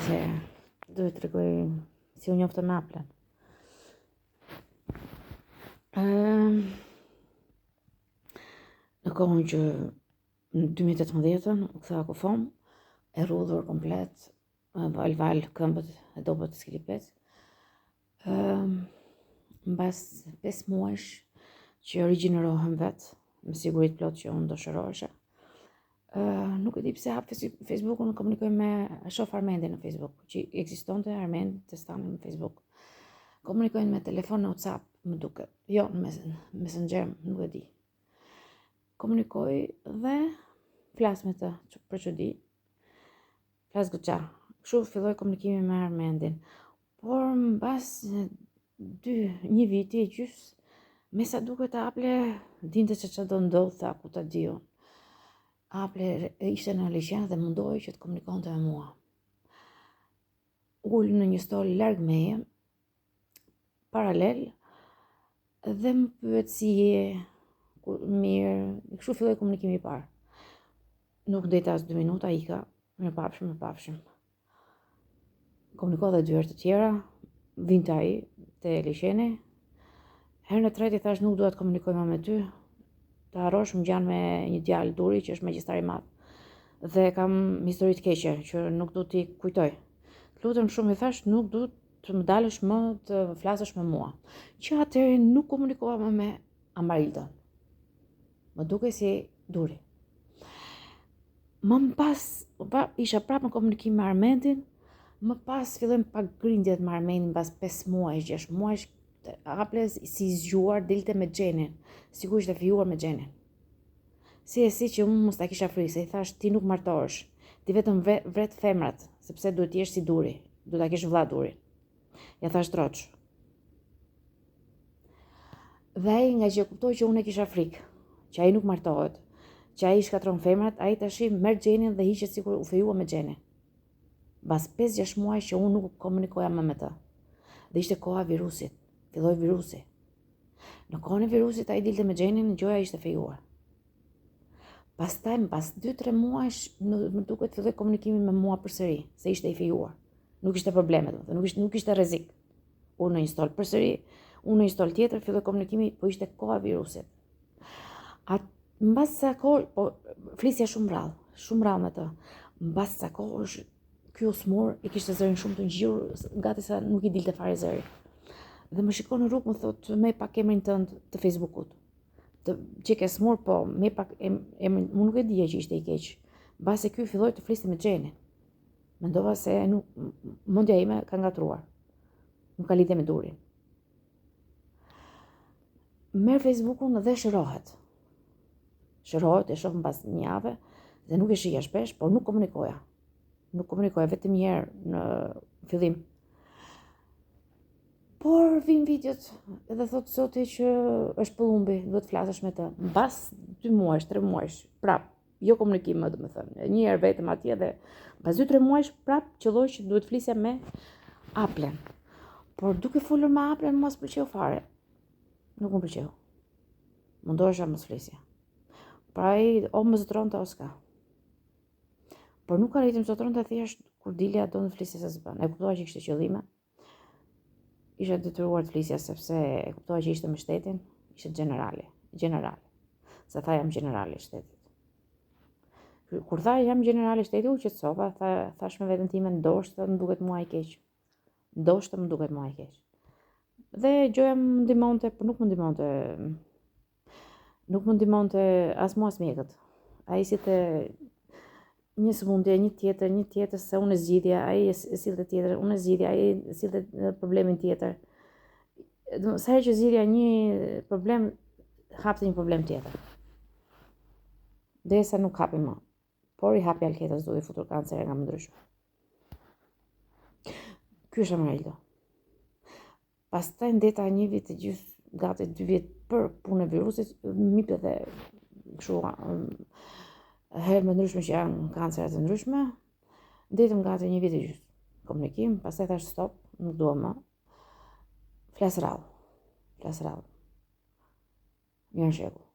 se duhet të tregoj si u njoftë me Apple. Në kohën që në 2018 u kthea kufom, e rrudhur komplet, val këmbët e dobët e skilipet. Mbas 5 muajsh që rigjenerohem vetë, me siguri të plot që unë do shërohesha. Nuk e di pse hap Facebook-un, komunikoj me shof Armendin në Facebook, që ekzistonte Armend Testani në Facebook. Komunikojnë me telefon në WhatsApp, më duket. Jo, në Messenger, nuk e di. Komunikoj dhe flas me të për çudi. Flas goxha. Kështu filloi komunikimi me Armendin. Por mbas një viti e gjys, me sa duket Apple dinte se çfarë do ndodh, tha ku ta diu. Apple ishte në liçen dhe mundohej që të komunikonte me mua. Ul në një stol larg meje, paralel, dhe më pyet si je, mirë, kështu filloi komunikimi i parë. Nuk deta as 2 minuta, ika, mirëpafshim. Komunikova dhe 2 herë të tjera, vinte ai te liçeni. Herën e tretë i thash nuk dua të komunikoj më me ty. Të harrosh, më ngjan me një djalë duri që është magjistar i madh. Dhe kam histori të keqe që nuk du t'i kujtoj. Lutem shumë, i thash, nuk du të më dalësh më të flasësh me mua. Që atëherë nuk komunikova më me Amarildën. Më duke si duri. Më pas, isha prapë në komunikim me Armendin, më pas fillojmë pak grindjet me Armendin pas 5 muaj, 6 muaj, Apple si zgjuar dilte me Xhenin, sigurisht e fijuar me Xhenin. Si që unë mos ta kisha frikë, se i thash ti nuk martohesh, ti vetëm vret femrat, sepse duhet të jesh si duri, duhet ta kesh vëlla duri. Ja thash troç. Dhe ai nga që kuptoi që unë e kisha frikë, që ai nuk martohet, që ai shkatron femrat, ai tash merr Xhenin dhe hiqet sikur u fejua me Xhenin. Mbas 5-6 muaj që unë nuk komunikoja më me të. Dhe ishte koha e virusit. Filloi virusi. Në kohën e virusit ai dilte me Xhenin, gjoja ishte fejuar. Pastaj pas 2-3 muajsh më duket filloi komunikimi me mua përsëri, se ishte i fejuar. Nuk ishte probleme, domethënë, nuk ishte rrezik. Unë në një stol përsëri, unë në një stol tjetër, filloi komunikimi, po ishte koha e virusit. Mbas sa kohë, po flisja shumë rrallë me të. Mbas sa kohësh ky usmur i kishte zërin shumë të ngjyrë, gati sa nuk i dilte fare zëri. Dhe më shikon në rrugë, më thotë, me pak emrin tënd të Facebook-ut. Që ke smur, po me pak emrin, unë nuk e dija që ishte i keq. Mbase ky filloi të fliste me Xhenin. Mendova se mendja ime ka ngatruar. Nuk ka lidhje me durin. Merr Facebook-un dhe shërohet. E shoh mbas një jave dhe nuk e shija shpesh, por nuk komunikoja. Vetëm një herë në fillim. Por vin videot edhe thotë zoti që është pëllumbi, duhet flasësh me të. Mbas 2 muajsh, 3 muajsh, prap, jo komunikim më domethënë. Një herë vetëm atje dhe mbas 2-3 muajsh prap qelloi që duhet flisja me Apple. Por duke folur me Apple mos pëlqeu fare. Nuk më pëlqeu. Mundohesha mos flisja. Pra ai o më zotronte o s'ka. Por nuk arritim zotronte, thjesht kur dilja do të flisja se s'bën. E kuptova që kishte qëllime. Isha detyruar të flisja sepse e kuptova që ishte me shtetin, ishte generale. Se tha jam generali i shtetit. Kur tha jam generali i shtetit, u qetësova, thash me veten time, ndoshta më duket mua i keq. Dhe gjoja më ndihmonte, por nuk më ndihmonte as mua as mjekët. Ai sillte një sëmundje, një tjetër, se unë e zgjidhja, ai e sillte tjetër, unë e zgjidhja, ai e sillte problemin tjetër. Sa herë që zgjidhja një problem, hapte një problem tjetër. Derisa nuk hapi më. Por i hapi alketës, duke futur kancere nga më ndryshme. Ky është Amarildo. Pastaj ndeta një vit të gjys, gati 2 vjet për punë e virusit, mipet dhe kështu herë më ndryshme që janë kancerat të ndryshme, ndetëm gati 1 vit e gjys komunikim, pastaj thash stop, nuk dua më. Flas rrallë. Mirë në shekull.